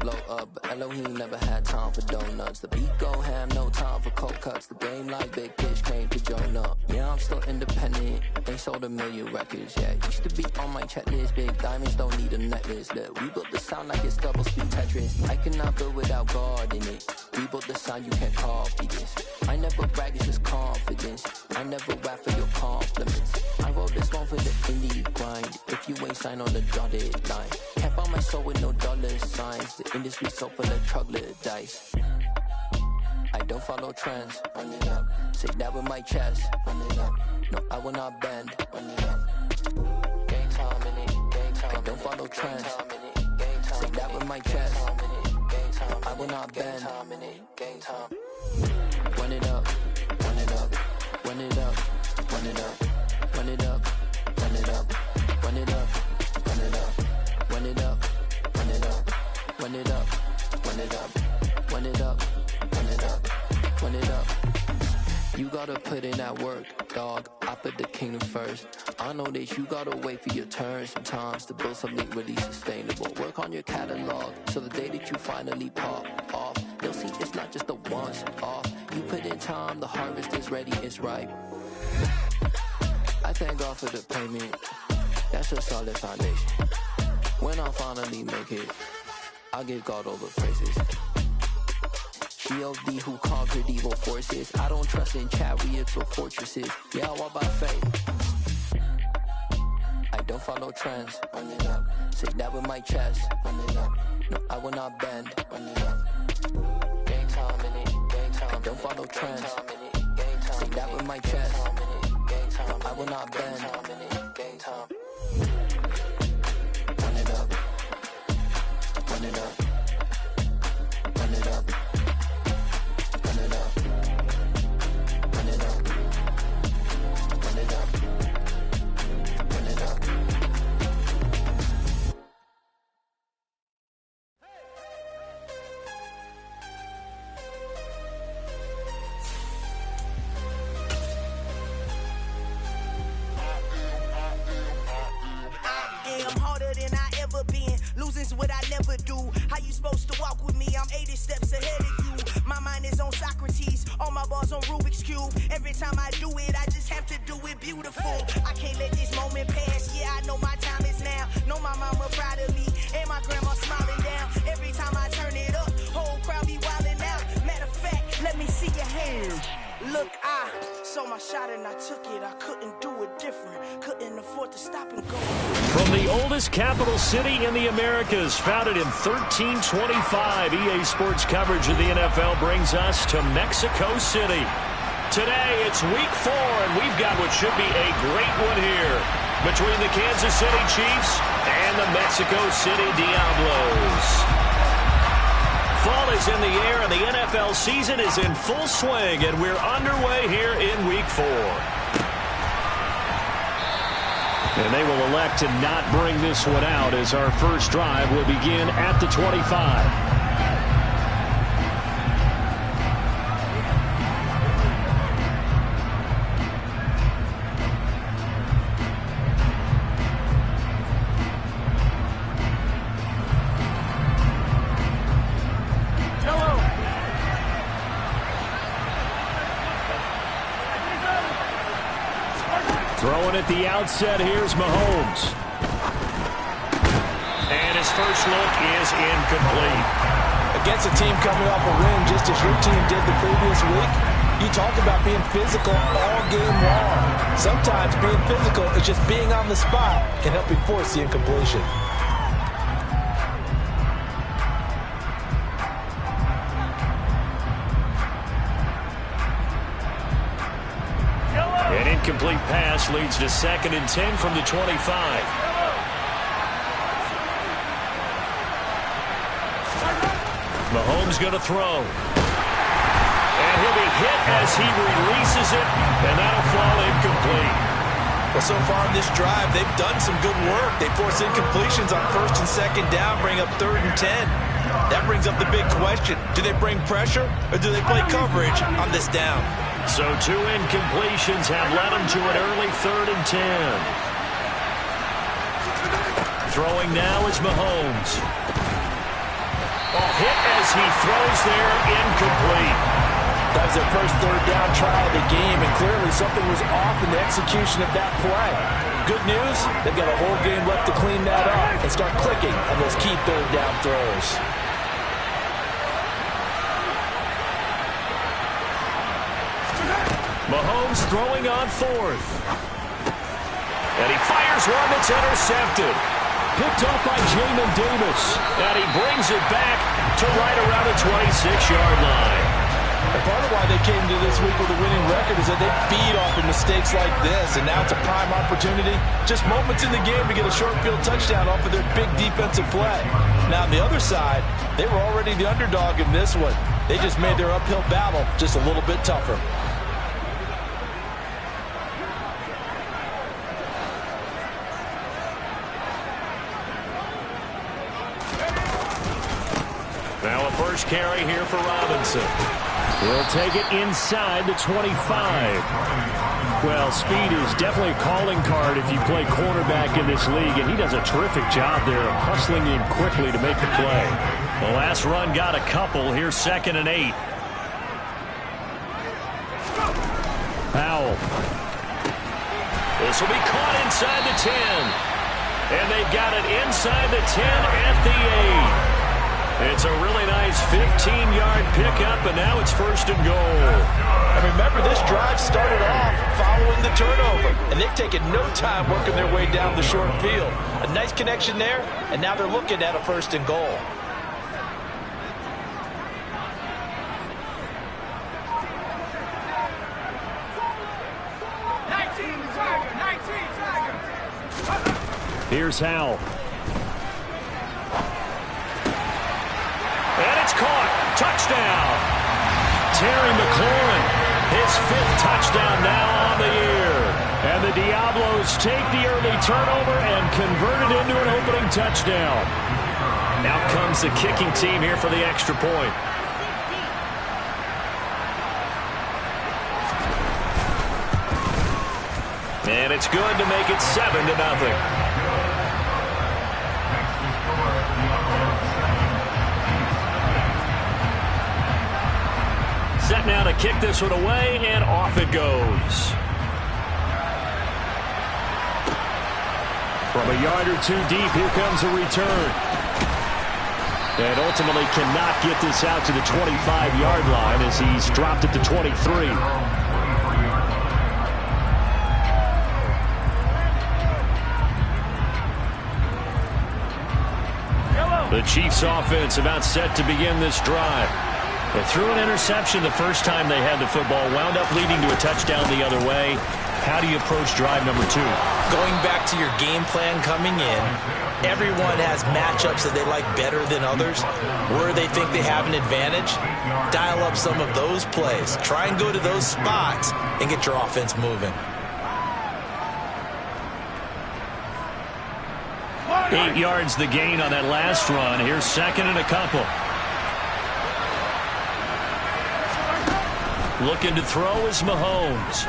blow up, but Elohim never had time for donuts. The beat go ham, no time for cold cuts. The game like Big Fish came to Jonah. Yeah, I'm still independent, ain't sold a million records yet. Used to be on my checklist, big diamonds don't need a necklace. Look, we built the sound like it's double speed Tetris. I cannot build without God in it. We built the sound, you can't copy this. I never brag, it's just confidence. I never rap for your compliments. I wrote this one for the indie grind. If you ain't signed on the dotted line, can't buy my soul with no dollar signs. The industry so full of troglodytes. I don't follow trends. Run it up. Say that with my chest. Run it up. No, I will not bend. Run it up. Game time in it. Game time. I don't follow trends. Say that with my chest. I will not bend. Game time. Run it up. Run it up. Run it up. Run it up. Run it up. Run it up. Run it up. Run it up. Run it up. Run it up. Run it up. Run it up. Run it up. Run it up. Run it up. You gotta put in that work, dog. I put the kingdom first. I know that you gotta wait for your turn sometimes to build something really sustainable. Work on your catalog so the day that you finally pop off, you'll see it's not just a once off. You put in time, the harvest is ready, it's ripe. I thank God for the payment. That's a solid foundation. When I finally make it, I'll give God all the praises. G.O.D. who conquered evil forces. I don't trust in chariots or fortresses. Yeah, I walk by faith. I don't follow trends. Run it up. Say that with my chest. Run it up. No, I will not bend. Run it up. Game time in it. Game time. I don't follow trends. Say that with my chest. No, I will not bend. Game time. Run it up. Run it up. Run it up. Run it up. Run it up. Run it up. Run it up. I'm harder than I ever been. Losing's what I never do. How you supposed to walk with me? I'm 80 steps ahead of you. My mind is on Socrates. All my bars on Rubik's Cube. Every time I do it, I just have to do it beautiful. I can't let this moment pass. Yeah, I know my time is now. Know my mama proud of me. And my grandma smiling down. Every time I turn it up, whole crowd be wilding out. Matter of fact, let me see your hands. Look, I saw my shot and I took it. I couldn't do it different. Couldn't afford to stop and go. From the oldest capital city in the Americas, founded in 1325, EA Sports coverage of the NFL brings us to Mexico City. Today, it's week 4, and we've got what should be a great one here between the Kansas City Chiefs and the Mexico City Diablos. Fall is in the air, and the NFL season is in full swing, and we're underway here in week 4. And they will elect to not bring this one out as our first drive will begin at the 25. Throwing at the outset, here's Mahomes. And his first look is incomplete. Against a team coming off a win just as your team did the previous week, you talk about being physical all game long. Sometimes being physical is just being on the spot and helping force the incompletion. An incomplete pass leads to 2nd and 10 from the 25. Mahomes going to throw. And he'll be hit as he releases it, and that'll fall incomplete. Well, so far in this drive, they've done some good work. They force incompletions on 1st and 2nd down, bring up 3rd and 10. That brings up the big question. Do they bring pressure, or do they play coverage on this down? So 2 incompletions have led him to an early 3rd and 10. Throwing now is Mahomes. He throws there, incomplete. That was their first third down try of the game, and clearly something was off in the execution of that play. Good news, they've got a whole game left to clean that up and start clicking on those key third down throws. Mahomes throwing on fourth. And he fires one that's intercepted. Picked up by Jamin Davis. And he brings it back to right around the 26-yard line. And part of why they came to this week with a winning record is that they feed off of mistakes like this, and now it's a prime opportunity, just moments in the game to get a short field touchdown off of their big defensive play. Now on the other side, they were already the underdog in this one. They just made their uphill battle just a little bit tougher. Now a first carry here for Robinson. He'll take it inside the 25. Well, speed is definitely a calling card if you play cornerback in this league, and he does a terrific job there of hustling in quickly to make the play. The last run got a couple. Here's 2nd and 8. Powell. This will be caught inside the 10. And they've got it inside the 10 at the 8. It's a really nice 15-yard pickup, and now it's 1st and goal. And remember, this drive started off following the turnover, and they've taken no time working their way down the short field. A nice connection there, and now they're looking at a 1st and goal. Here's Howell. And it's caught. Touchdown. Terry McLaurin, his 5th touchdown now on the year. And the Diablos take the early turnover and convert it into an opening touchdown. Now comes the kicking team here for the extra point. And it's good to make it 7-0. Set now to kick this one away, and off it goes. From a yard or two deep, here comes a return. And ultimately cannot get this out to the 25-yard line as he's dropped it to 23. The Chiefs offense about set to begin this drive. They threw an interception the first time they had the football, wound up leading to a touchdown the other way. How do you approach drive number 2? Going back to your game plan coming in, everyone has matchups that they like better than others. Where they think they have an advantage, dial up some of those plays. Try and go to those spots and get your offense moving. 8 yards the gain on that last run. Here's 2nd and a couple. Looking to throw is Mahomes.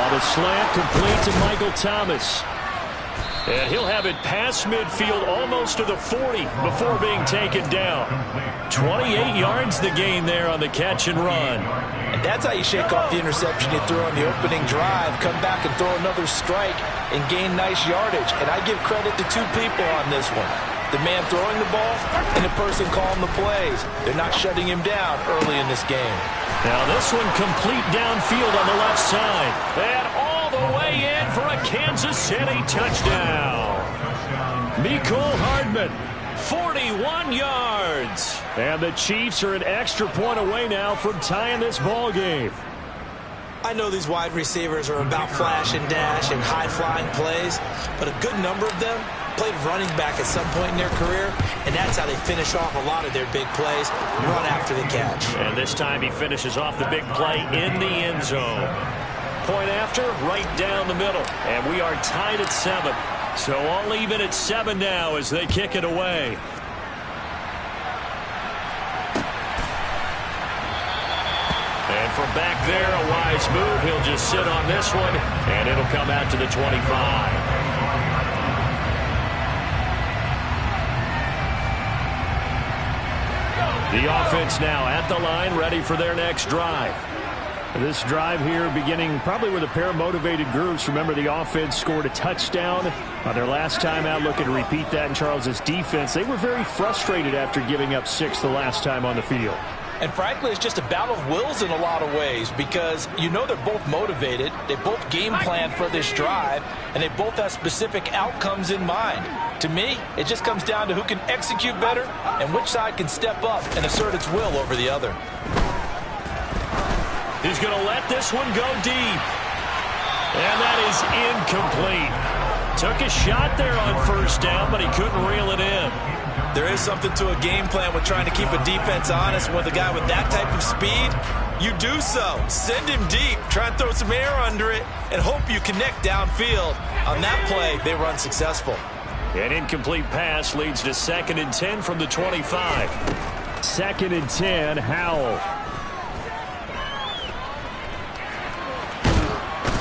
The slant complete to Michael Thomas. And he'll have it past midfield almost to the 40 before being taken down. 28 yards the gain there on the catch and run. And that's how you shake off the interception you threw on the opening drive. Come back and throw another strike and gain nice yardage. And I give credit to 2 people on this one. The man throwing the ball and the person calling the plays. They're not shutting him down early in this game. Now this one complete downfield on the left side. And all the way in for a Kansas City touchdown. Mecole Hardman, 41 yards. And the Chiefs are an extra point away now from tying this ball game. I know these wide receivers are about flash and dash and high-flying plays, but a good number of them played running back at some point in their career, and that's how they finish off a lot of their big plays, run after the catch. And this time he finishes off the big play in the end zone. Point after, right down the middle. And we are tied at 7. So all even at 7 now as they kick it away. And from back there, a wise move. He'll just sit on this one, and it'll come out to the 25. The offense now at the line, ready for their next drive. This drive here beginning probably with a pair of motivated groups. Remember, the offense scored a touchdown on their last time out. Looking to repeat that in Charles's defense. They were very frustrated after giving up 6 the last time on the field. And frankly, it's just a battle of wills in a lot of ways because you know they're both motivated. They both game plan for this drive, and they both have specific outcomes in mind. To me, it just comes down to who can execute better and which side can step up and assert its will over the other. He's going to let this one go deep. And that is incomplete. Took a shot there on first down, but he couldn't reel it in. There is something to a game plan with trying to keep a defense honest. With a guy with that type of speed, you do so. Send him deep, try and throw some air under it, and hope you connect downfield. On that play, they were unsuccessful. An incomplete pass leads to 2nd and 10 from the 25. 2nd and 10, Howell.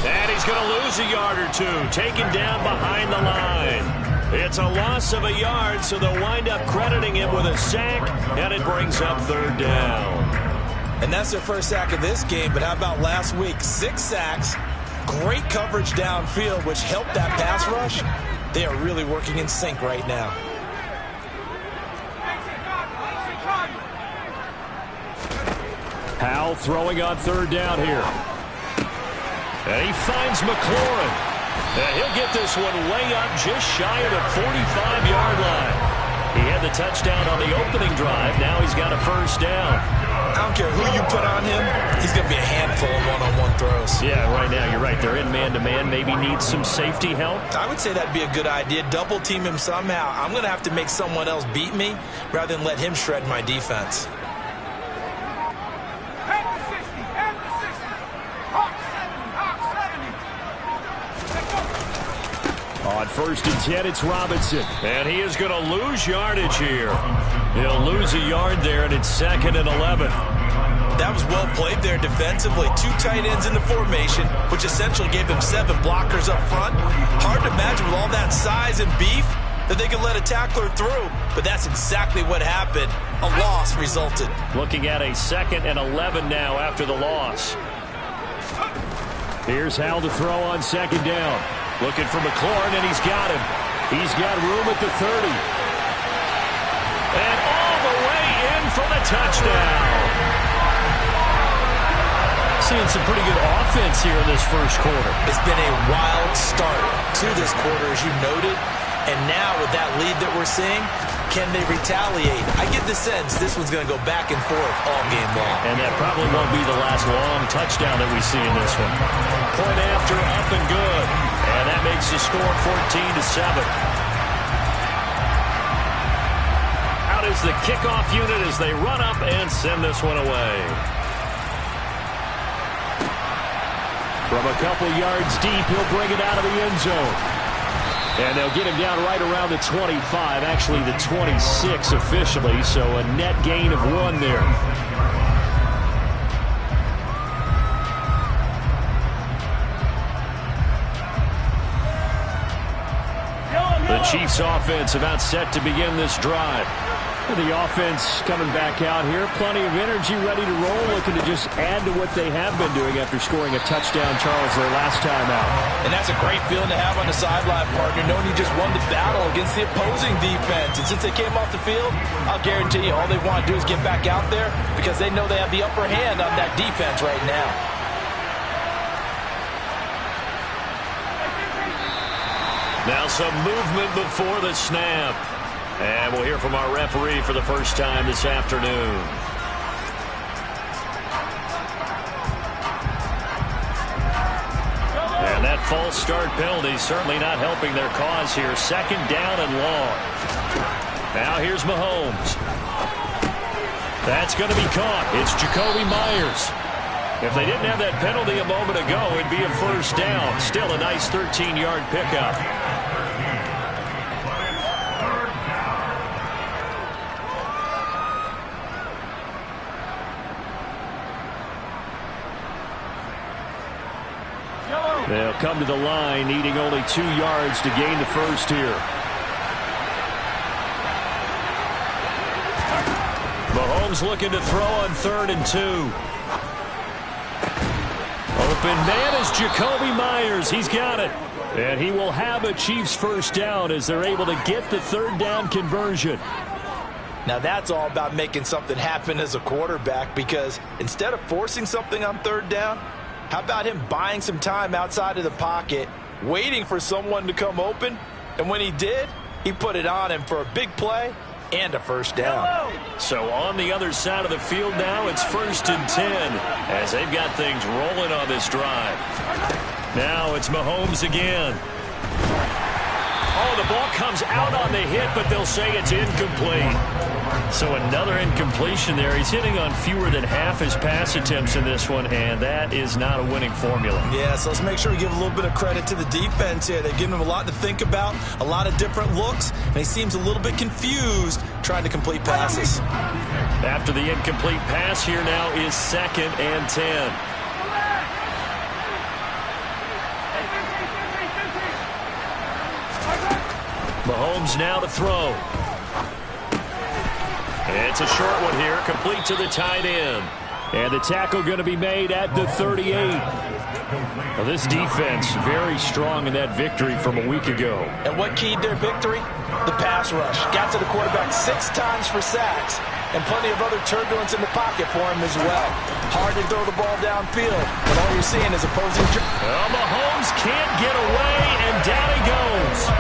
And he's going to lose a yard or two, taken down behind the line. It's a loss of a yard, so they'll wind up crediting him with a sack, and it brings up 3rd down. And that's their first sack of this game, but how about last week? 6 sacks, great coverage downfield, which helped that pass rush. They are really working in sync right now. Howell throwing on 3rd down here. And he finds McLaurin. And he'll get this one way up just shy of the 45-yard line. He had the touchdown on the opening drive. Now he's got a 1st down. I don't care who you put on him. He's going to be a handful of one-on-one throws. Yeah, right now you're right. They're in man-to-man. Maybe needs some safety help. I would say that'd be a good idea. Double team him somehow. I'm going to have to make someone else beat me rather than let him shred my defense. On 1st and 10, it's Robinson. And he is going to lose yardage here. He'll lose a yard there, and it's 2nd and 11. That was well played there defensively. 2 tight ends in the formation, which essentially gave them 7 blockers up front. Hard to imagine with all that size and beef that they could let a tackler through, but that's exactly what happened. A loss resulted. Looking at a 2nd and 11 now after the loss. Here's Howell to throw on 2nd down. Looking for McLaurin, and he's got him. He's got room at the 30. And all the way in for the touchdown. Seeing some pretty good offense here in this first quarter. It's been a wild start to this quarter, as you noted. And now with that lead that we're seeing, can they retaliate? I get the sense this one's going to go back and forth all game long. And that probably won't be the last long touchdown that we see in this one. Point after, up and good. And that makes the score 14-7. Out is the kickoff unit as they run up and send this one away. From a couple yards deep, he'll bring it out of the end zone. And they'll get him down right around the 25, actually the 26 officially, so a net gain of 1 there. The Chiefs offense about set to begin this drive. The offense coming back out here. Plenty of energy, ready to roll, looking to just add to what they have been doing after scoring a touchdown, Charles, their last time out. And that's a great feeling to have on the sideline, partner, knowing you just won the battle against the opposing defense. And since they came off the field, I'll guarantee you all they want to do is get back out there because they know they have the upper hand on that defense right now. Now some movement before the snap. And we'll hear from our referee for the first time this afternoon. And that false start penalty certainly not helping their cause here. 2nd down and long. Now here's Mahomes. That's going to be caught. It's Jacoby Myers. If they didn't have that penalty a moment ago, it'd be a 1st down. Still a nice 13-yard pickup. They'll come to the line, needing only 2 yards to gain the 1st here. Mahomes Mahomes looking to throw on 3rd and 2. Open man is Jacoby Myers. He's got it. And he will have a Chiefs first down as they're able to get the 3rd down conversion. Now that's all about making something happen as a quarterback, because instead of forcing something on 3rd down, how about him buying some time outside of the pocket, waiting for someone to come open, and when he did, he put it on him for a big play and a first down. So on the other side of the field now, it's 1st and 10 as they've got things rolling on this drive. Now it's Mahomes again. Oh, the ball comes out on the hit, but they'll say it's incomplete. So another incompletion there. He's hitting on fewer than half his pass attempts in this one, and that is not a winning formula. Yeah, so let's make sure we give a little bit of credit to the defense here. They're giving him a lot to think about, a lot of different looks, and he seems a little bit confused trying to complete passes. After the incomplete pass, here now is 2nd and 10. Mahomes now to throw. It's a short one here, complete to the tight end. And the tackle going to be made at the 38. Well, this defense very strong in that victory from a week ago. And what keyed their victory? The pass rush. Got to the quarterback 6 times for sacks, and plenty of other turbulence in the pocket for him as well. Hard to throw the ball downfield, but all you're seeing is opposing. Well, Mahomes can't get away, and down he goes.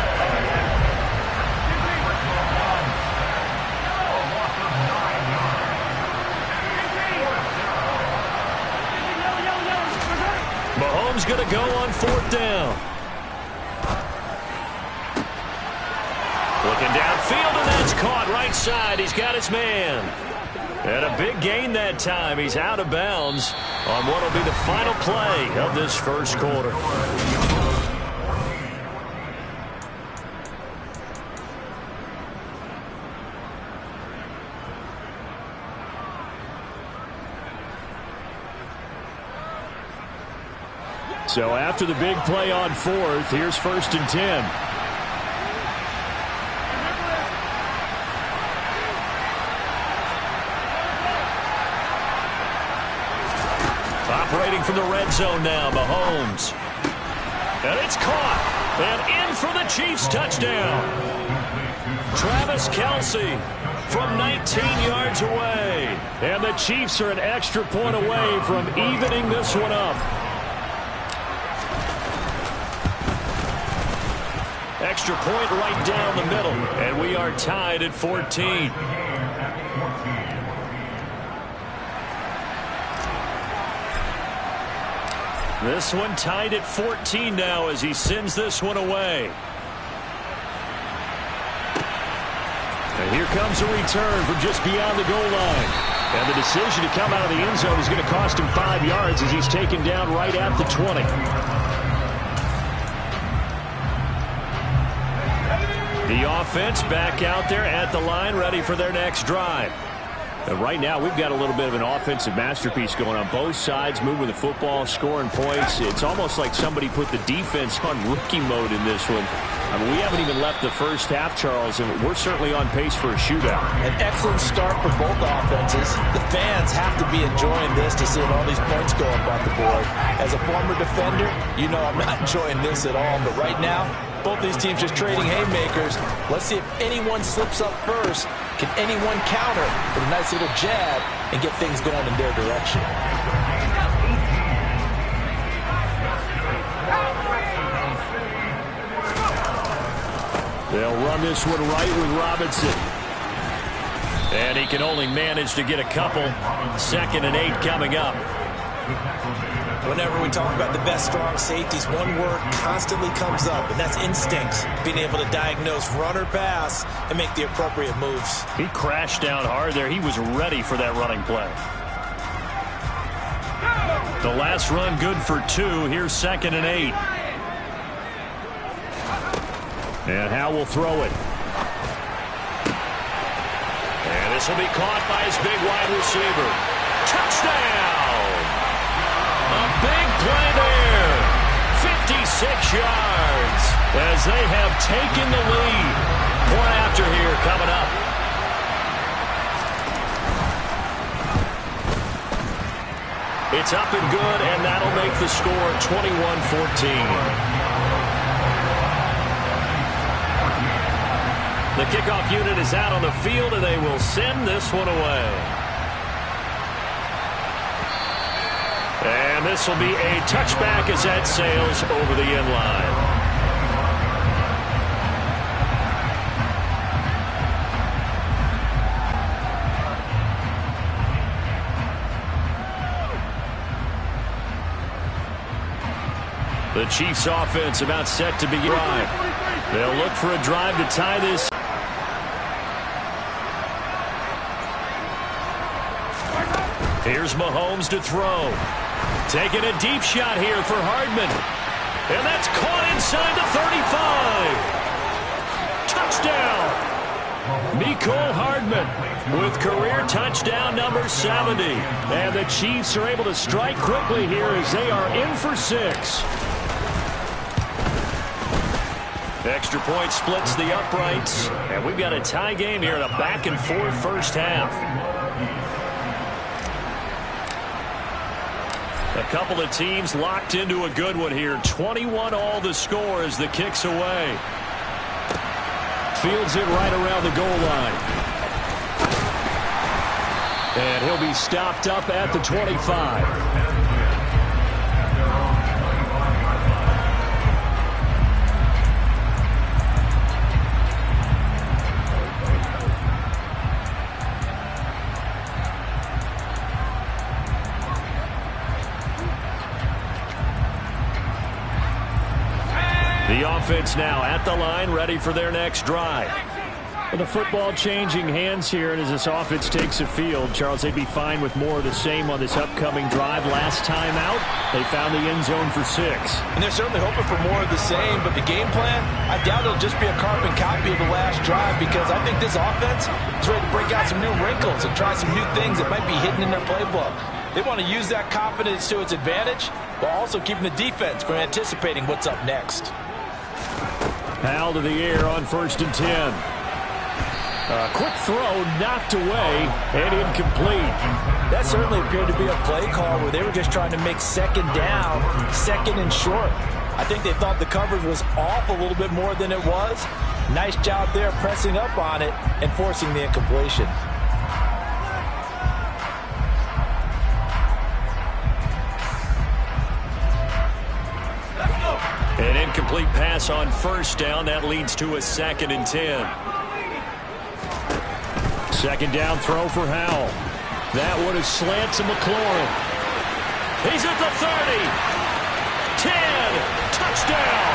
Mahomes going to go on 4th down. Looking downfield, and that's caught right side. He's got his man. And a big gain that time. He's out of bounds on what will be the final play of this first quarter. So after the big play on 4th, here's 1st and 10. Operating from the red zone now, Mahomes. And it's caught. And in for the Chiefs touchdown. Travis Kelce from 19 yards away. And the Chiefs are an extra point away from evening this one up. Extra point right down the middle, and we are tied at 14. This one tied at 14 now as he sends this one away. And here comes a return from just beyond the goal line. And the decision to come out of the end zone is going to cost him 5 yards as he's taken down right at the 20. The offense back out there at the line, ready for their next drive. And right now, we've got a little bit of an offensive masterpiece going on both sides, moving the football, scoring points. It's almost like somebody put the defense on rookie mode in this one. I mean, we haven't even left the first half, Charles, and we're certainly on pace for a shootout. An excellent start for both offenses. The fans have to be enjoying this to see all these points go up on the board. As a former defender, you know I'm not enjoying this at all, but right now, both these teams just trading haymakers. Let's see if anyone slips up first. Can anyone counter with a nice little jab and get things going in their direction? They'll run this one right with Robinson. And he can only manage to get a couple. 2nd and 8 coming up. Whenever we talk about the best strong safeties, one word constantly comes up, and that's instinct. Being able to diagnose run or pass and make the appropriate moves. He crashed down hard there. He was ready for that running play. The last run good for 2. Here's 2nd and 8. And Howe will throw it. And this will be caught by his big wide receiver. Touchdown! A big play there. 56 yards as they have taken the lead. Point after here coming up. It's up and good, and that'll make the score 21-14. The kickoff unit is out on the field, and they will send this one away. And this will be a touchback as that sails over the end line. The Chiefs offense about set to begin. They'll look for a drive to tie this. Here's Mahomes to throw. Taking a deep shot here for Hardman. And that's caught inside the 35. Touchdown. Mecole Hardman with career touchdown number 70. And the Chiefs are able to strike quickly here as they are in for 6. Extra point splits the uprights. And we've got a tie game here in a back-and-forth first half. A couple of teams locked into a good one here. 21 all the score as the kick's away. Fields it right around the goal line. And he'll be stopped up at the 25. The offense now at the line, ready for their next drive. Well, the football changing hands here, and as this offense takes the field, Charles, they'd be fine with more of the same on this upcoming drive. Last time out, they found the end zone for 6. And they're certainly hoping for more of the same, but the game plan, I doubt it'll just be a carbon copy of the last drive, because I think this offense is ready to break out some new wrinkles and try some new things that might be hidden in their playbook. They want to use that confidence to its advantage, while also keeping the defense from anticipating what's up next. Hal to the air on 1st and 10. A quick throw knocked away and incomplete. That certainly appeared to be a play call where they were just trying to make second down, second and short. I think they thought the coverage was off a little bit more than it was. Nice job there pressing up on it and forcing the incompletion. An incomplete pass on 1st down. That leads to a 2nd and 10. 2nd down throw for Howell. That one is slant to McLaurin. He's at the 30. 10. Touchdown.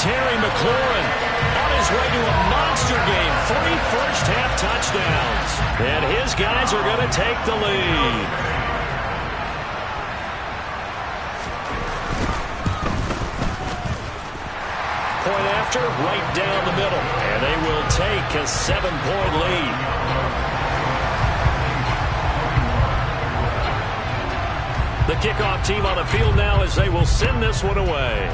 Terry McLaurin on his way to a monster game. 3 first-half touchdowns. And his guys are going to take the lead. Point after, right down the middle. And they will take a 7-point lead. The kickoff team on the field now as they will send this one away.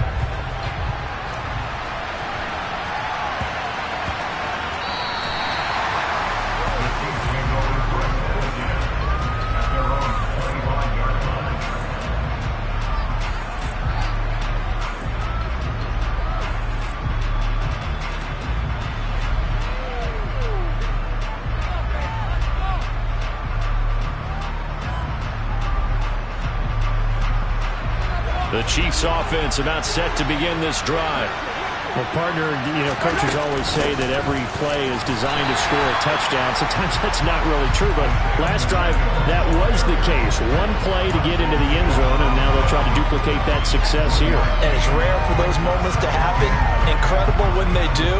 The Chiefs offense about set to begin this drive. Well, partner, coaches always say that every play is designed to score a touchdown. Sometimes that's not really true, but last drive, that was the case. One play to get into the end zone, and now they'll try to duplicate that success here. And it's rare for those moments to happen. Incredible when they do.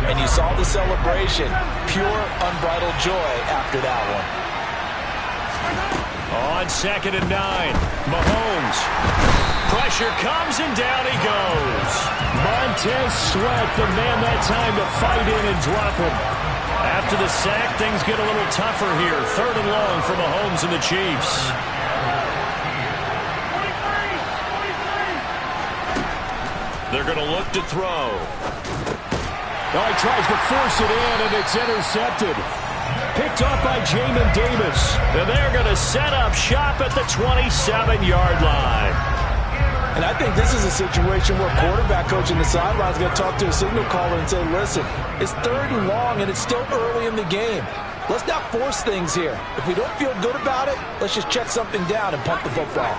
And you saw the celebration. Pure, unbridled joy after that one. On 2nd and 9, Mahomes. Pressure comes, and down he goes. Montez Sweat, the man that time to fight in and drop him. After the sack, things get a little tougher here. 3rd and long for Mahomes and the Chiefs. They're going to look to throw. Oh, he tries to force it in, and it's intercepted. picked off by Jamin Davis. And they're going to set up shop at the 27-yard line. And I think this is a situation where quarterback coach in the sideline is going to talk to a signal caller and say, listen, it's 3rd and long, and it's still early in the game. Let's not force things here. If we don't feel good about it, let's just check something down and punt the football.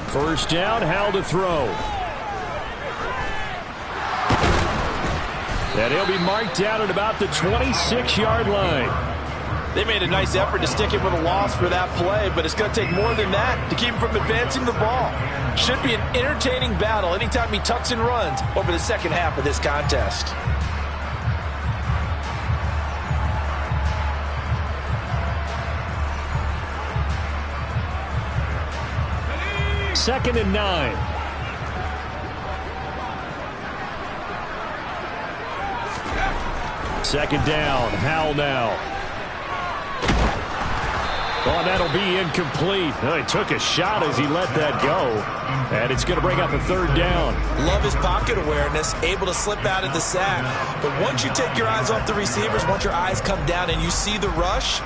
First down, Howell to throw. And he'll be marked down at about the 26-yard line. They made a nice effort to stick him with a loss for that play, but it's going to take more than that to keep him from advancing the ball. Should be an entertaining battle anytime he tucks and runs over the second half of this contest. Second and 9. Second down, Howell now. Oh, that'll be incomplete. Oh, he took a shot as he let that go. And it's going to bring up a 3rd down. Love his pocket awareness, able to slip out of the sack. But once you take your eyes off the receivers, once your eyes come down and you see the rush,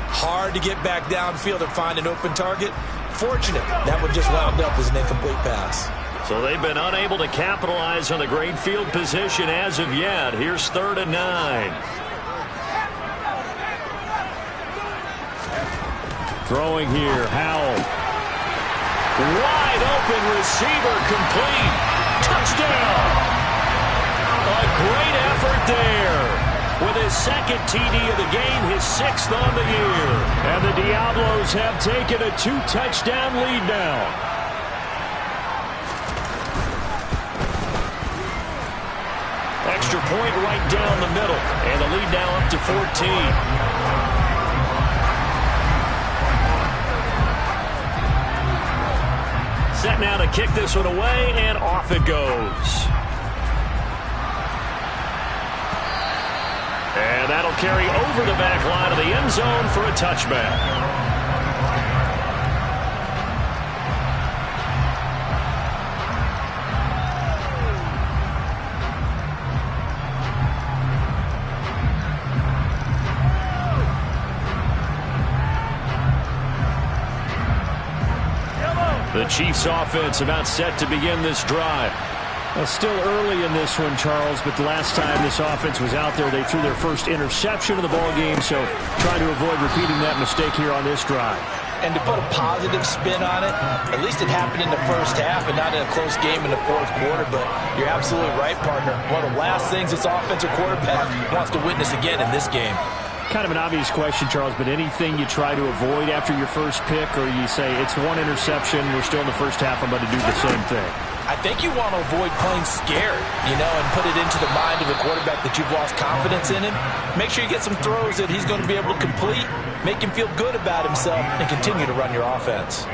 hard to get back downfield and find an open target. Fortunate, that one just wound up as an incomplete pass. So they've been unable to capitalize on the great field position as of yet. Here's 3rd and 9. Throwing here, Howell. Wide open receiver, complete. Touchdown. A great effort there. With his 2nd TD of the game, his 6th on the year. And the Diablos have taken a 2-touchdown lead now. Extra point right down the middle. And the lead now up to 14. Set now to kick this one away, and off it goes. And that'll carry over the back line of the end zone for a touchback. The Chiefs offense about set to begin this drive. Well, still early in this one, Charles, but the last time this offense was out there, they threw their first interception of the ball game, so trying to avoid repeating that mistake here on this drive. And to put a positive spin on it, at least it happened in the first half and not in a close game in the 4th quarter, but you're absolutely right, partner. One of the last things this offensive quarterback wants to witness again in this game. Kind of an obvious question, Charles, but anything you try to avoid after your first pick, or you say it's one interception, we're still in the first half, I'm going to do the same thing? I think you want to avoid playing scared, and put it into the mind of the quarterback that you've lost confidence in him. Make sure you get some throws that he's going to be able to complete, make him feel good about himself, and continue to run your offense.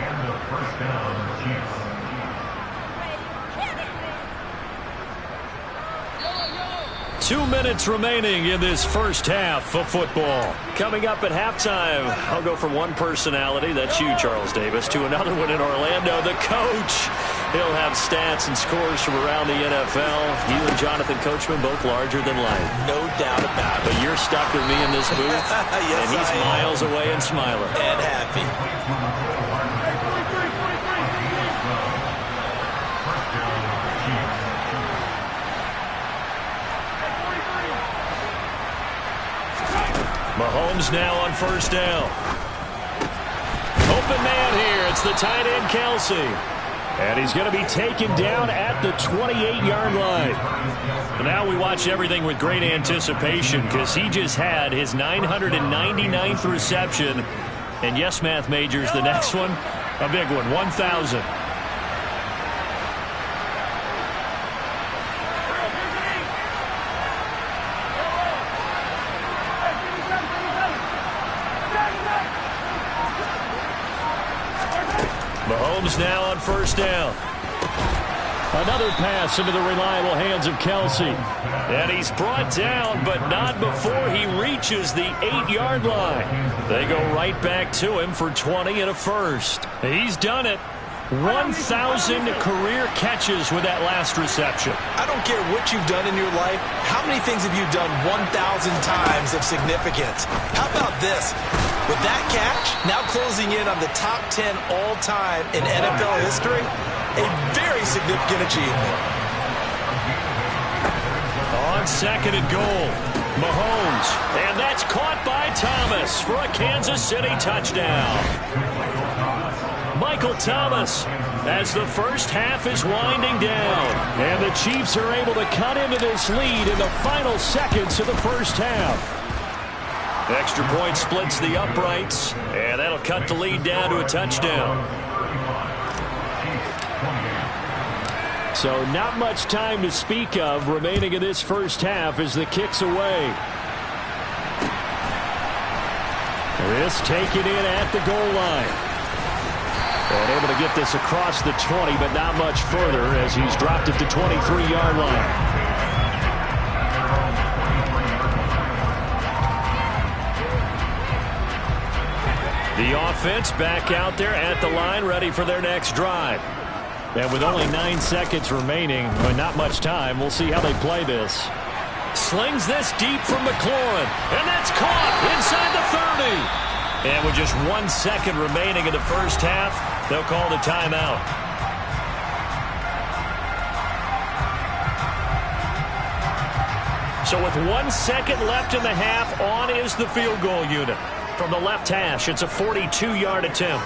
2 minutes remaining in this first half of football. Coming up at halftime, I'll go from one personality, that's you, Charles Davis, to another one in Orlando, the coach. He'll have stats and scores from around the NFL. You and Jonathan Coachman both larger than life. No doubt about it. But you're stuck with me in this booth, yes, and he's miles away and smiling. And happy. Mahomes now on first down. Open man here. It's the tight end, Kelsey. And he's going to be taken down at the 28-yard line. Now we watch everything with great anticipation because he just had his 999th reception. And yes, math majors, the next one, a big one, 1,000. Mahomes now on first down. Another pass into the reliable hands of Kelsey. And he's brought down, but not before he reaches the 8-yard line. They go right back to him for 20 and a first. He's done it. 1,000 career catches with that last reception. I don't care what you've done in your life. How many things have you done 1,000 times of significance? How about this? With that catch, now closing in on the top 10 all-time in NFL history, a very significant achievement. On second and goal, Mahomes, and that's caught by Thomas for a Kansas City touchdown. Michael Thomas as the first half is winding down. And the Chiefs are able to cut into this lead in the final seconds of the first half. Extra point splits the uprights, and that'll cut the lead down to a touchdown. So not much time to speak of remaining in this first half as the kick's away. This taken in at the goal line. And able to get this across the 20, but not much further as he's dropped it to 23-yard line. The offense back out there at the line, ready for their next drive. And with only 9 seconds remaining, but not much time, we'll see how they play this. Slings this deep from McLaurin, and that's caught inside the 30. And with just 1 second remaining in the first half, they'll call the timeout. So with 1 second left in the half, on is the field goal unit. From the left hash, it's a 42-yard attempt.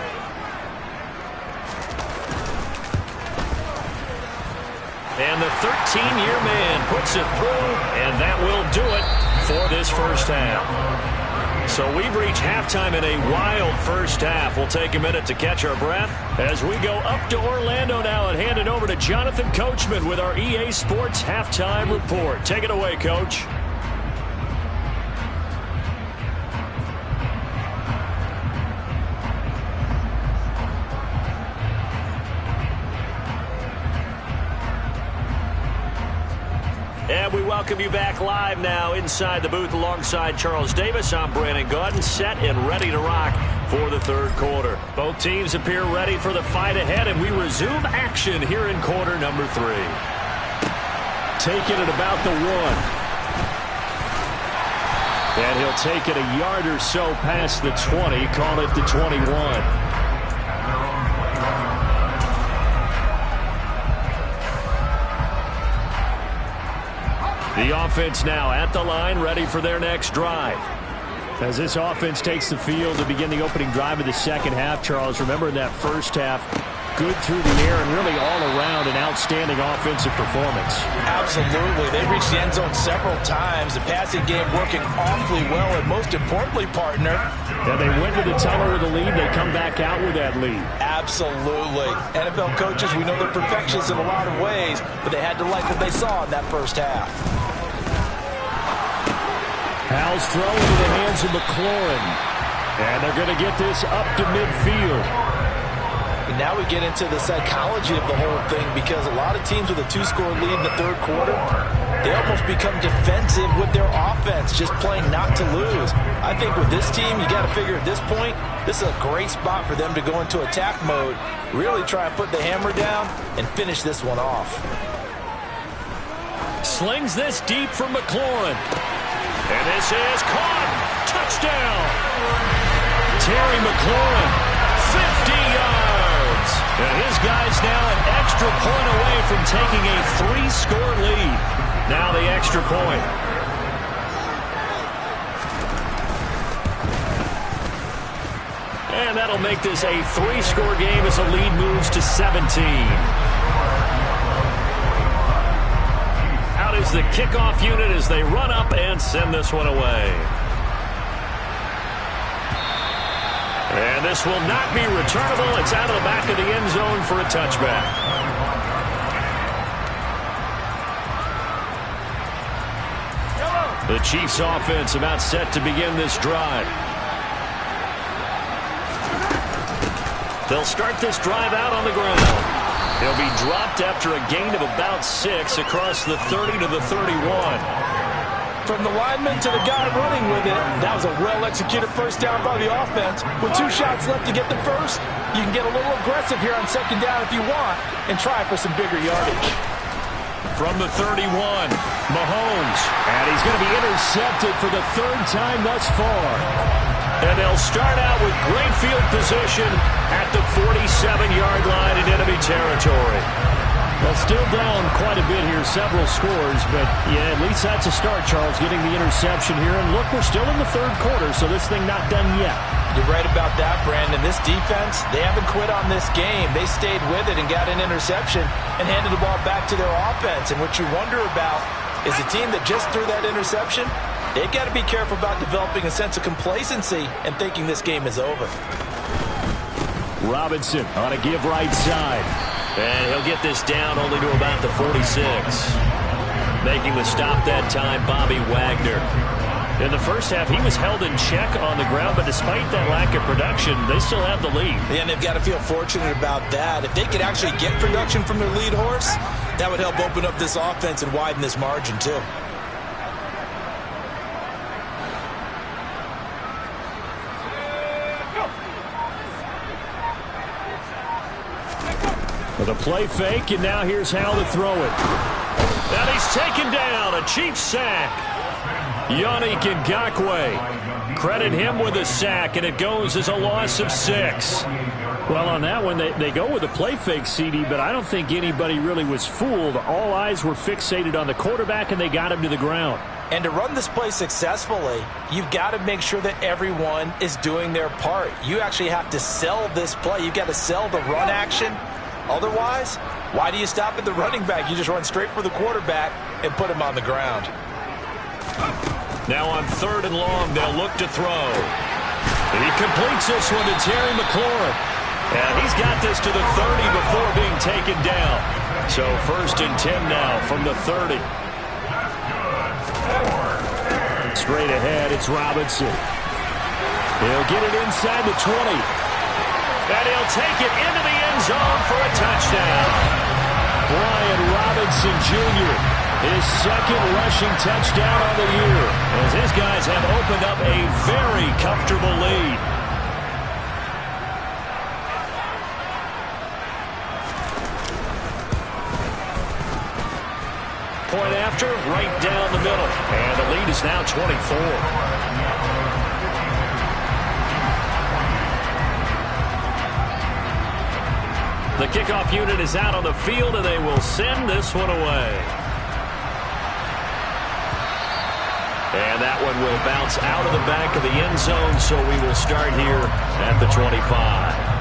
And the 13-year man puts it through, and that will do it for this first half. So we've reached halftime in a wild first half. We'll take a minute to catch our breath as we go up to Orlando now and hand it over to Jonathan Coachman with our EA Sports Halftime Report. Take it away, Coach. And we welcome you back live now inside the booth alongside Charles Davis. I'm Brandon Gaudin, set and ready to rock for the third quarter. Both teams appear ready for the fight ahead, and we resume action here in quarter number 3. Taking it about the 1. And he'll take it a yard or so past the 20, call it the 21. The offense now at the line, ready for their next drive. As this offense takes the field to begin the opening drive of the second half, Charles, remember in that first half, good through the air and really all around an outstanding offensive performance. Absolutely. They reached the end zone several times. The passing game working awfully well, and most importantly, partner. Yeah, they went to the tunnel with a lead. They come back out with that lead. Absolutely. NFL coaches, we know they're perfectionists in a lot of ways, but they had to like what they saw in that first half. Howell's throw into the hands of McLaurin. And they're going to get this up to midfield. And now we get into the psychology of the whole thing, because a lot of teams with a 2-score lead in the third quarter, they almost become defensive with their offense, just playing not to lose. I think with this team, you got to figure at this point, this is a great spot for them to go into attack mode, really try and put the hammer down and finish this one off. Slings this deep from McLaurin. And this is caught. Touchdown. Terry McLaurin, 50 yards. And his guy's now an extra point away from taking a 3-score lead. Now the extra point. And that'll make this a 3-score game as the lead moves to 17. Out is the kickoff unit as they run up and send this one away. And this will not be returnable. It's out of the back of the end zone for a touchback. The Chiefs offense about set to begin this drive. They'll start this drive out on the ground. They'll be dropped after a gain of about 6 across the 30 to the 31. From the lineman to the guy running with it, that was a well-executed first down by the offense. With 2 shots left to get the first, you can get a little aggressive here on second down if you want and try for some bigger yardage. From the 31, Mahomes. And he's going to be intercepted for the 3rd time thus far. And they'll start out with great field position at the 47-yard line in enemy territory. Well, still down quite a bit here, several scores, but yeah, at least that's a start, Charles, getting the interception here. And look, we're still in the 3rd quarter, so this thing not done yet. You're right about that, Brandon. This defense, they haven't quit on this game. They stayed with it and got an interception and handed the ball back to their offense. And what you wonder about is a team that just threw that interception, they've got to be careful about developing a sense of complacency and thinking this game is over. Robinson on a give right side. And he'll get this down only to about the 46. Making the stop that time, Bobby Wagner. In the first half, he was held in check on the ground, but despite that lack of production, they still have the lead. And they've got to feel fortunate about that. If they could actually get production from their lead horse, that would help open up this offense and widen this margin, too. With a play fake, and now here's how to throw it. And he's taken down, a Chiefs sack. Yannick Ngakoue. Credit him with a sack, and it goes as a loss of 6. Well, on that one, they go with a play fake, CD, but I don't think anybody really was fooled. All eyes were fixated on the quarterback, and they got him to the ground. And to run this play successfully, you've got to make sure that everyone is doing their part. You actually have to sell this play. You've got to sell the run action. Otherwise, why do you stop at the running back? You just run straight for the quarterback and put him on the ground. Now on 3rd and long, they'll look to throw. He completes this one to Terry McLaurin. And he's got this to the 30 before being taken down. So 1st and 10 now from the 30. Straight ahead, it's Robinson. He'll get it inside the 20. And he'll take it into the end zone for a touchdown. Brian Robinson Jr., his 2nd rushing touchdown on the year, as his guys have opened up a very comfortable lead. Point after, right down the middle. And the lead is now 24. The kickoff unit is out on the field, and they will send this one away. And that one will bounce out of the back of the end zone, so we will start here at the 25.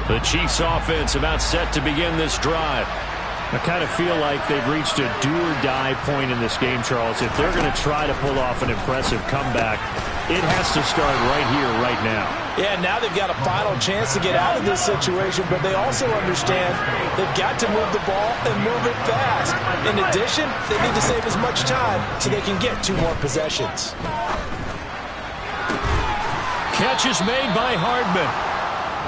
The Chiefs offense about set to begin this drive. I kind of feel like they've reached a do-or-die point in this game, Charles. If they're going to try to pull off an impressive comeback, it has to start right here, right now. Yeah, now they've got a final chance to get out of this situation, but they also understand they've got to move the ball and move it fast. In addition, they need to save as much time so they can get 2 more possessions. Catch is made by Hardman.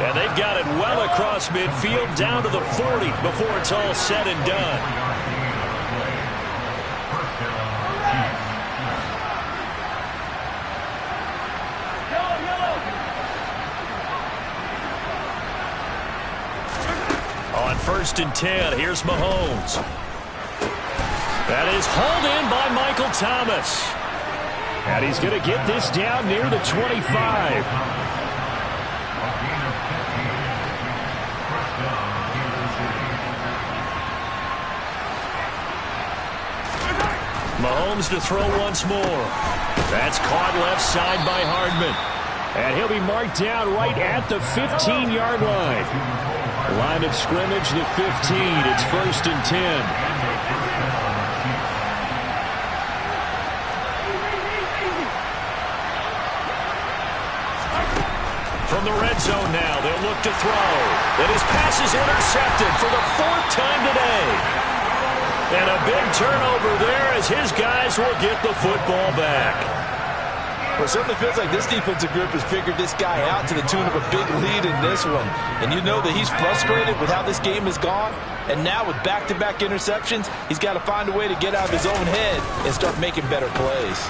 And they've got it well across midfield down to the 40 before it's all said and done. On 1st and 10, here's Mahomes. That is hauled in by Michael Thomas. And he's going to get this down near the 25. Mahomes to throw once more. That's caught left side by Hardman. And he'll be marked down right at the 15-yard line. Line of scrimmage, the 15. It's 1st and 10. From the red zone now, they'll look to throw. And his pass is intercepted for the 4th time today. And a big turnover there as his guys will get the football back. Well, it certainly feels like this defensive group has figured this guy out to the tune of a big lead in this one. And you know that he's frustrated with how this game has gone. And now with back-to-back interceptions, he's got to find a way to get out of his own head and start making better plays.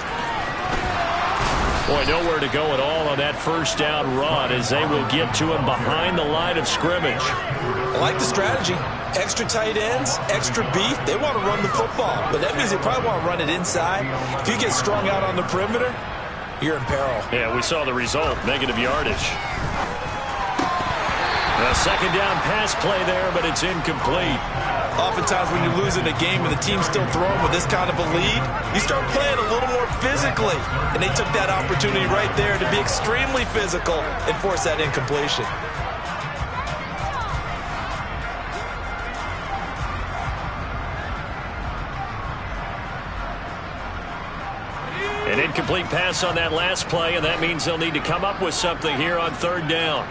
Boy, nowhere to go at all on that first down run as they will get to him behind the line of scrimmage. I like the strategy. Extra tight ends, extra beef. They want to run the football, but that means they probably want to run it inside. If you get strung out on the perimeter, you're in peril. Yeah, we saw the result, negative yardage. A second down pass play there, but it's incomplete. Oftentimes when you're losing a game and the team's still throwing with this kind of a lead, you start playing a little more physically. And they took that opportunity right there to be extremely physical and force that incompletion. An incomplete pass on that last play, and that means they'll need to come up with something here on third down.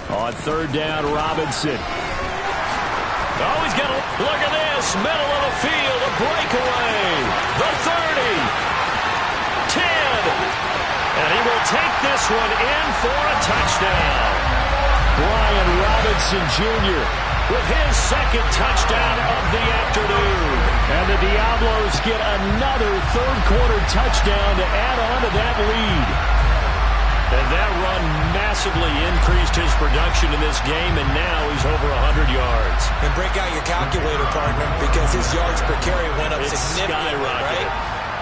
On third down, Robinson. Oh, he's got a look at this. Middle of the field, a breakaway. The 30. 10. And he will take this one in for a touchdown. Brian Robinson Jr. with his second touchdown of the afternoon. And the Diablos get another third-quarter touchdown to add on to that lead. And that run massively increased his production in this game, and now he's over 100 yards. And break out your calculator, partner, because his yards per carry went up significantly, right?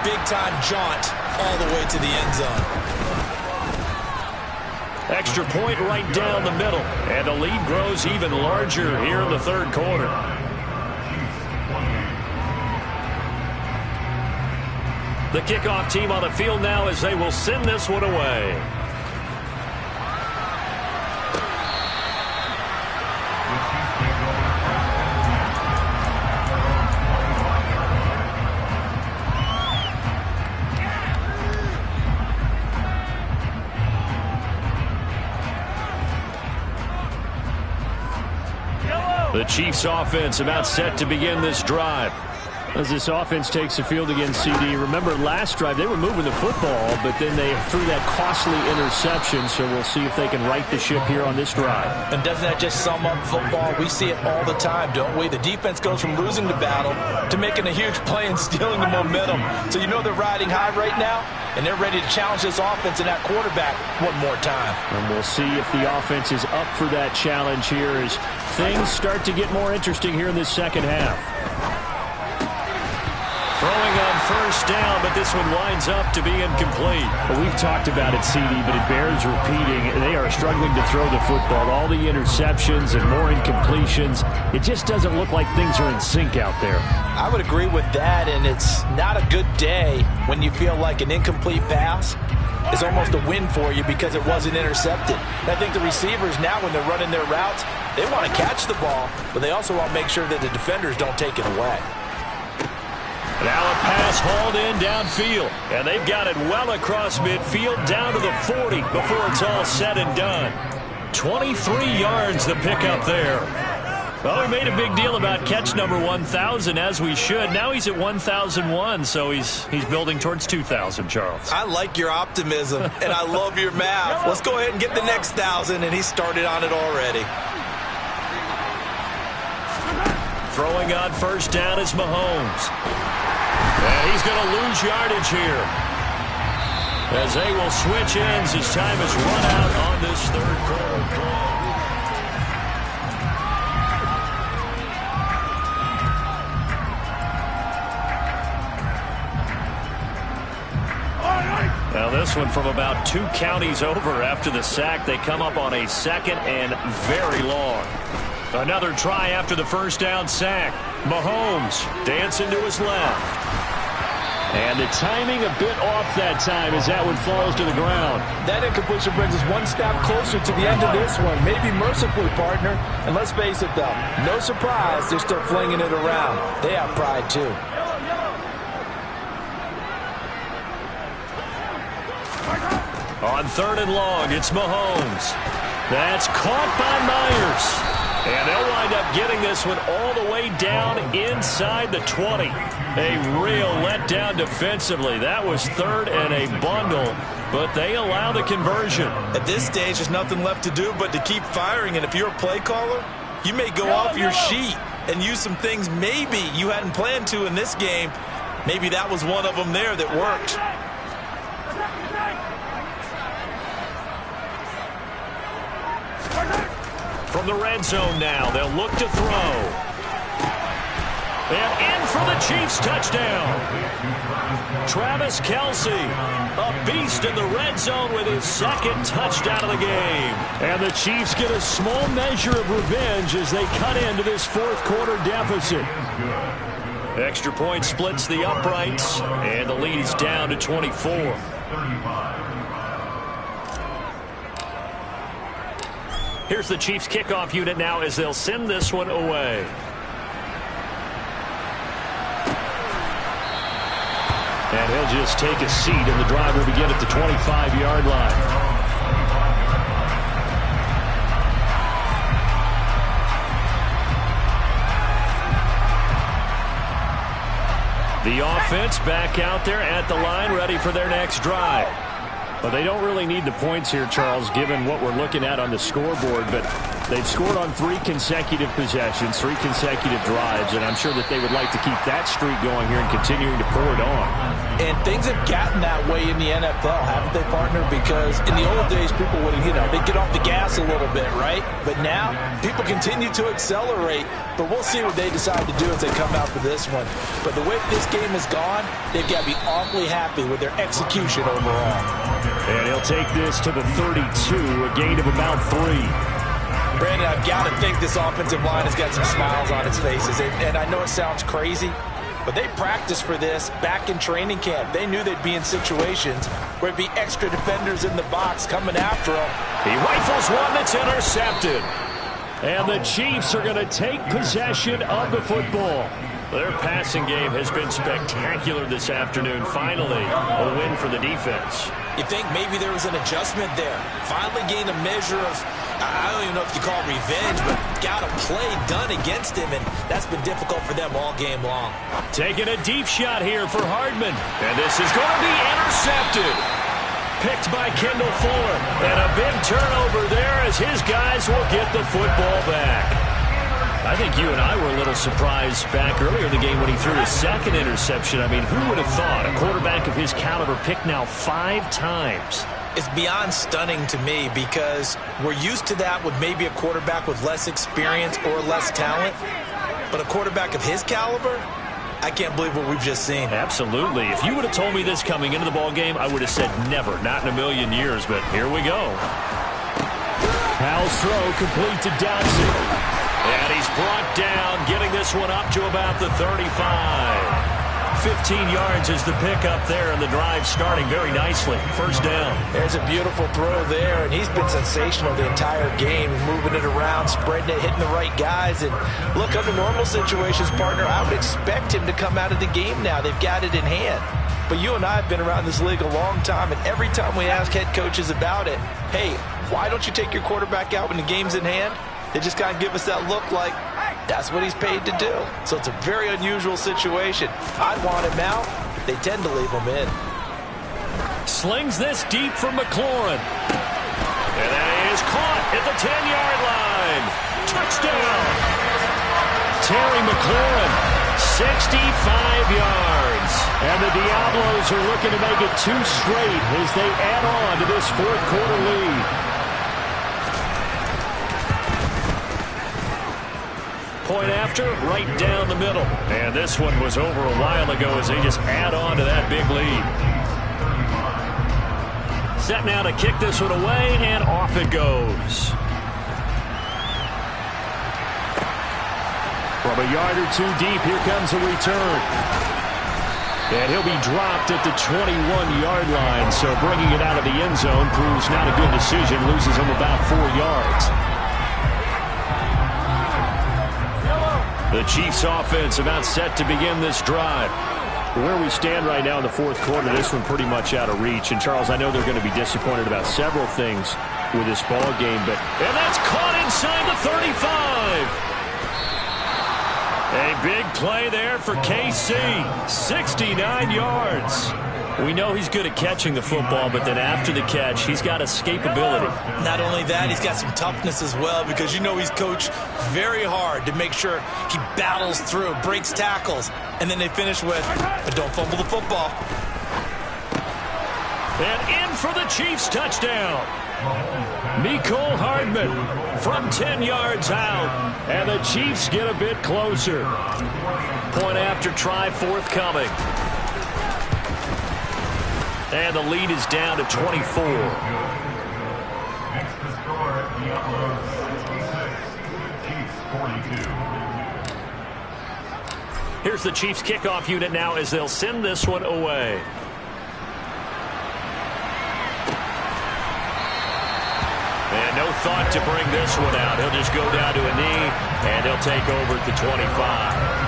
Big-time jaunt all the way to the end zone. Extra point right down the middle, and the lead grows even larger here in the third quarter. The kickoff team on the field now as they will send this one away. The Chiefs offense about set to begin this drive. As this offense takes the field against CD, remember last drive they were moving the football, but then they threw that costly interception, so we'll see if they can right the ship here on this drive. And doesn't that just sum up football? We see it all the time, don't we? The defense goes from losing the battle to making a huge play and stealing the momentum. So you know they're riding high right now, and they're ready to challenge this offense and that quarterback one more time. And we'll see if the offense is up for that challenge here as things start to get more interesting here in this second half. Throwing on first down, but this one winds up to be incomplete. Well, we've talked about it, CD, but it bears repeating. They are struggling to throw the football. All the interceptions and more incompletions. It just doesn't look like things are in sync out there. I would agree with that, and it's not a good day when you feel like an incomplete pass is almost a win for you because it wasn't intercepted. And I think the receivers now, when they're running their routes, they want to catch the ball, but they also want to make sure that the defenders don't take it away. Now a pass hauled in downfield, and they've got it well across midfield down to the 40 before it's all said and done. 23 yards the pickup there. Well, we made a big deal about catch number 1,000, as we should. Now he's at 1,001, so he's building towards 2,000, Charles. I like your optimism, and I love your math. Let's go ahead and get the next 1,000, and he started on it already. Throwing on first down is Mahomes. And he's going to lose yardage here as they will switch ends as time is run out on this third quarter. Now this one from about 2 counties over after the sack. They come up on a second and very long. Another try after the first down sack. Mahomes dancing to his left. And the timing a bit off that time as that one falls to the ground. That incompletion brings us one step closer to the end of this one. Maybe mercifully, partner. And let's face it, though, no surprise, they're still flinging it around. They have pride, too. On third and long, it's Mahomes. That's caught by Myers. And they'll wind up getting this one all the way down inside the 20. A real letdown defensively. That was third and a bundle, but they allow the conversion. At this stage, there's nothing left to do but to keep firing. And if you're a play caller, you may go off your sheet and use some things maybe you hadn't planned to in this game. Maybe that was one of them there that worked. From the red zone now, they'll look to throw. And in for the Chiefs touchdown. Travis Kelce, a beast in the red zone with his second touchdown of the game. And the Chiefs get a small measure of revenge as they cut into this fourth quarter deficit. Extra point splits the uprights, and the lead is down to 24. Here's the Chiefs kickoff unit now as they'll send this one away. And he'll just take a seat, and the drive will begin at the 25-yard line. The offense back out there at the line, ready for their next drive. But they don't really need the points here, Charles, given what we're looking at on the scoreboard. But they've scored on 3 consecutive possessions, 3 consecutive drives, and I'm sure that they would like to keep that streak going here and continuing to pour it on. And things have gotten that way in the NFL, haven't they, partner? Because in the old days, people would, they'd get off the gas a little bit, right? But now, people continue to accelerate. But we'll see what they decide to do as they come out for this one. But the way this game has gone, they've got to be awfully happy with their execution overall. And he'll take this to the 32, a gain of about 3. Brandon, I've got to think this offensive line has got some smiles on its faces. And I know it sounds crazy, but they practiced for this back in training camp. They knew they'd be in situations where it'd be extra defenders in the box coming after them. He rifles one that's intercepted. And the Chiefs are going to take possession of the football. Their passing game has been spectacular this afternoon. Finally, a win for the defense. You think maybe there was an adjustment there. Finally gained a measure of, I don't even know if you call it revenge, but got a play done against him, and that's been difficult for them all game long. Taking a deep shot here for Hardman. And this is going to be intercepted. Picked by Kendall Fuller. And a big turnover there as his guys will get the football back. I think you and I were a little surprised back earlier in the game when he threw his second interception. I mean, who would have thought a quarterback of his caliber picked now 5 times? It's beyond stunning to me because we're used to that with maybe a quarterback with less experience or less talent. But a quarterback of his caliber, I can't believe what we've just seen. Absolutely. If you would have told me this coming into the ball game, I would have said never, not in a million years. But here we go. Powell's throw complete to Dodson. And he's brought down, getting this one up to about the 35. 15 yards is the pickup there, and the drive starting very nicely. First down. There's a beautiful throw there, and he's been sensational the entire game, moving it around, spreading it, hitting the right guys. And look, under normal situations, partner, I would expect him to come out of the game now. They've got it in hand. But you and I have been around this league a long time, and every time we ask head coaches about it, hey, why don't you take your quarterback out when the game's in hand? They just kind of give us that look like that's what he's paid to do. So it's a very unusual situation. I'd want him out. They tend to leave him in. Slings this deep from McLaurin. And that is caught at the 10-yard line. Touchdown. Terry McLaurin, 65 yards. And the Diablos are looking to make it 2 straight as they add on to this fourth quarter lead. Point after, right down the middle. And this one was over a while ago as they just add on to that big lead. Set now to kick this one away, and off it goes. From a yard or 2 deep, here comes a return. And he'll be dropped at the 21-yard line, so bringing it out of the end zone proves not a good decision, loses him about 4 yards. The Chiefs offense about set to begin this drive. Where we stand right now in the fourth quarter, this one pretty much out of reach. And, Charles, I know they're going to be disappointed about several things with this ball game, but... And that's caught inside the 35. A big play there for KC. 69 yards. We know he's good at catching the football, but then after the catch, he's got escapability. Not only that, he's got some toughness as well, because you know he's coached very hard to make sure he battles through, breaks tackles, and then they finish with, but don't fumble the football. And in for the Chiefs touchdown. Mecole Hardman from 10 yards out. And the Chiefs get a bit closer. Point after try forthcoming. And the lead is down to 24. Here's the Chiefs kickoff unit now as they'll send this one away. And no thought to bring this one out. He'll just go down to a knee, and he'll take over at the 25.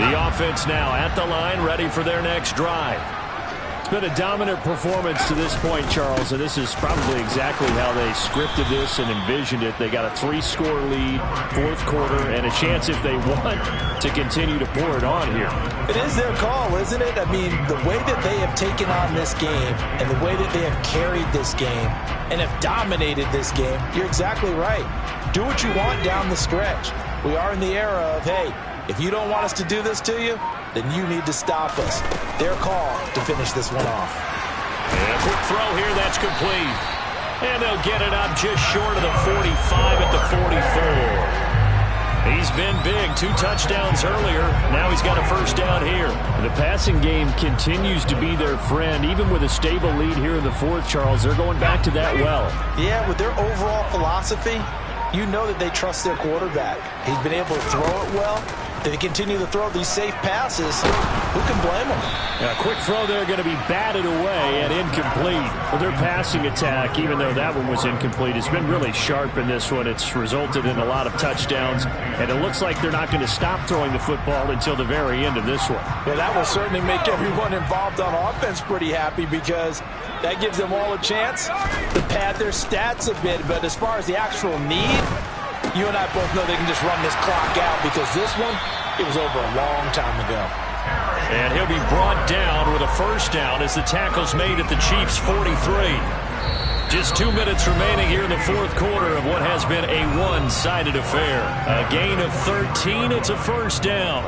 The offense now at the line, ready for their next drive. It's been a dominant performance to this point, Charles, and this is probably exactly how they scripted this and envisioned it. They got a 3-score lead, fourth quarter, and a chance if they want to continue to pour it on here. It is their call, isn't it? I mean, the way that they have taken on this game and the way that they have carried this game and have dominated this game, you're exactly right. Do what you want down the stretch. We are in the era of, hey, if you don't want us to do this to you, then you need to stop us. Their call to finish this one off. And a quick throw here, that's complete. And they'll get it up just short of the 45 at the 44. He's been big, 2 touchdowns earlier. Now he's got a first down here. The passing game continues to be their friend. Even with a stable lead here in the fourth, Charles, they're going back to that well. Yeah, with their overall philosophy, you know that they trust their quarterback. He's been able to throw it well. They continue to throw these safe passes. Who can blame them? A quick throw there going to be batted away and incomplete. Well, their passing attack, even though that one was incomplete, has been really sharp in this one. It's resulted in a lot of touchdowns, and it looks like they're not going to stop throwing the football until the very end of this one. Well, that will certainly make everyone involved on offense pretty happy, because that gives them all a chance to pad their stats a bit. But as far as the actual need, you and I both know they can just run this clock out, because this one, it was over a long time ago. And he'll be brought down with a first down as the tackle's made at the Chiefs' 43. Just 2 minutes remaining here in the fourth quarter of what has been a one-sided affair. A gain of 13, it's a first down.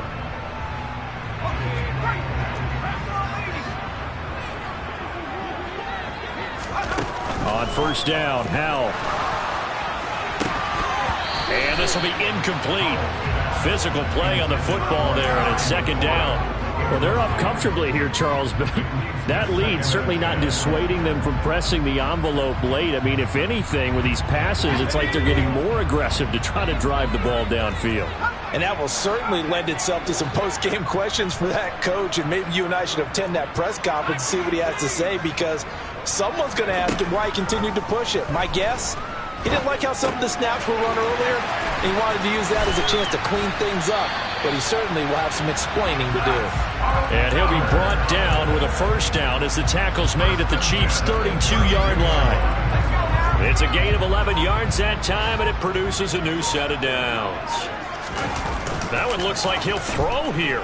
On first down, Howell. And this will be incomplete. Physical play on the football there, and it's second down. Well, they're up comfortably here, Charles, but that lead certainly not dissuading them from pressing the envelope late. I mean, if anything, with these passes, it's like they're getting more aggressive to try to drive the ball downfield. And that will certainly lend itself to some post-game questions for that coach, and maybe you and I should attend that press conference and see what he has to say, because someone's going to ask him why he continued to push it. My guess? He didn't like how some of the snaps were run earlier, and he wanted to use that as a chance to clean things up. But he certainly will have some explaining to do. And he'll be brought down with a first down as the tackle's made at the Chiefs' 32-yard line. It's a gain of 11 yards that time, and it produces a new set of downs. That one looks like he'll throw here.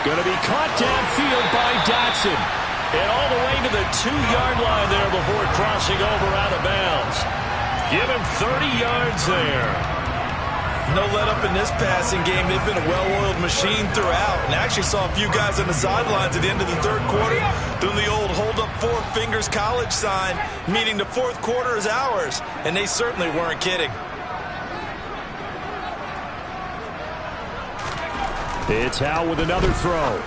Going to be caught downfield by Dotson. And all the way to the 2-yard line there before crossing over out of bounds. Give him 30 yards there. No let up in this passing game. They've been a well-oiled machine throughout. And I actually saw a few guys on the sidelines at the end of the third quarter doing the old hold up 4 fingers college sign, meaning the fourth quarter is ours. And they certainly weren't kidding. It's Howell with another throw.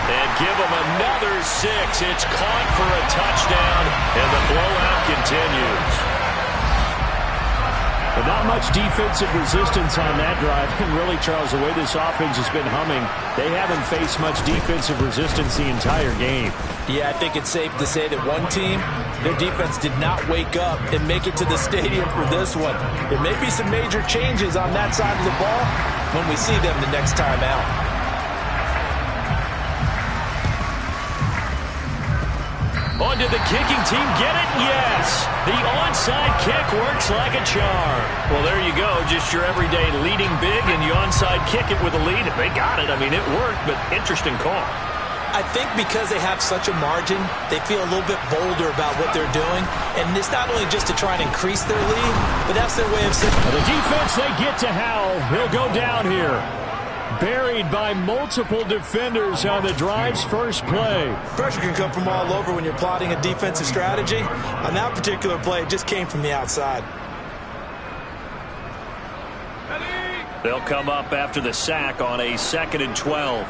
And give him another 6. It's caught for a touchdown, and the blowout continues. But Not much defensive resistance on that drive. And really, Charles, the way this offense has been humming, they haven't faced much defensive resistance the entire game. Yeah, I think it's safe to say that one team, their defense did not wake up and make it to the stadium for this one. There may be some major changes on that side of the ball when we see them the next time out. On did the kicking team get it? Yes. The onside kick works like a charm. Well, there you go. Just your everyday leading big, and you onside kick it with a lead. They got it. I mean, it worked, but interesting call. I think because they have such a margin, they feel a little bit bolder about what they're doing. And it's not only just to try and increase their lead, but that's their way of saying. The defense, they get to Howell. He'll go down here. Buried by multiple defenders on the drive's first play. Pressure can come from all over when you're plotting a defensive strategy. On that particular play, it just came from the outside. They'll come up after the sack on a 2nd and 12.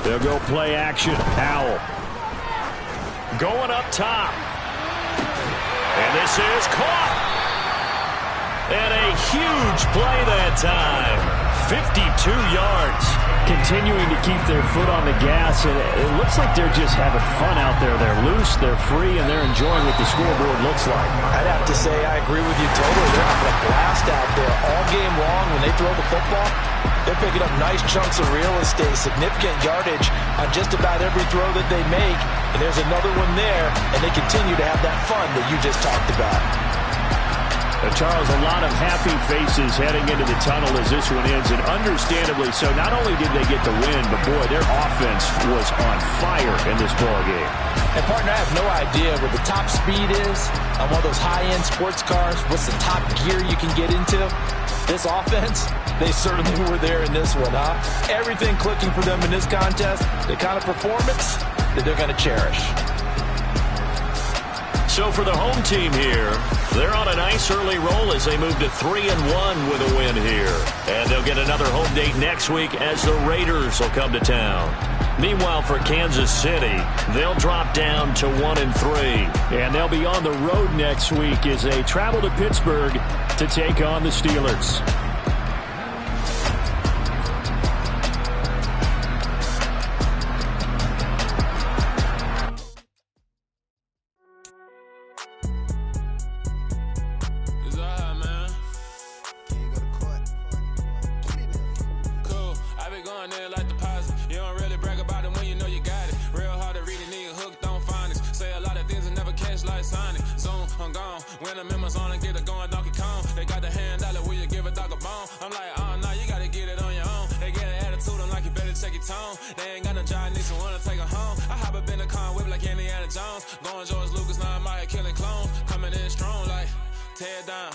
They'll go play action. Howell. Going up top. And this is caught. And a huge play that time. 52 yards. Continuing to keep their foot on the gas. And it looks like they're just having fun out there. They're loose, they're free, and they're enjoying what the scoreboard looks like. I'd have to say I agree with you totally. They're having a blast out there all game long. When they throw the football, they're picking up nice chunks of real estate, significant yardage on just about every throw that they make. And there's another one there, and they continue to have that fun that you just talked about. Charles, a lot of happy faces heading into the tunnel as this one ends, and understandably so. Not only did they get the win, but boy, their offense was on fire in this ballgame. And partner, I have no idea what the top speed is on one of those high-end sports cars. What's the top gear you can get into? This offense, they certainly were there in this one, huh? Everything clicking for them in this contest, the kind of performance that they're going to cherish. So for the home team here, they're on a nice early roll as they move to 3-1 with a win here. And they'll get another home date next week as the Raiders will come to town. Meanwhile, for Kansas City, they'll drop down to 1-3. And they'll be on the road next week as they travel to Pittsburgh to take on the Steelers. They ain't got no job, need someone to take her home. I hop up in the car, whip like Indiana Jones. Going George Lucas, now I'm out here killing clones. Coming in strong like tear down.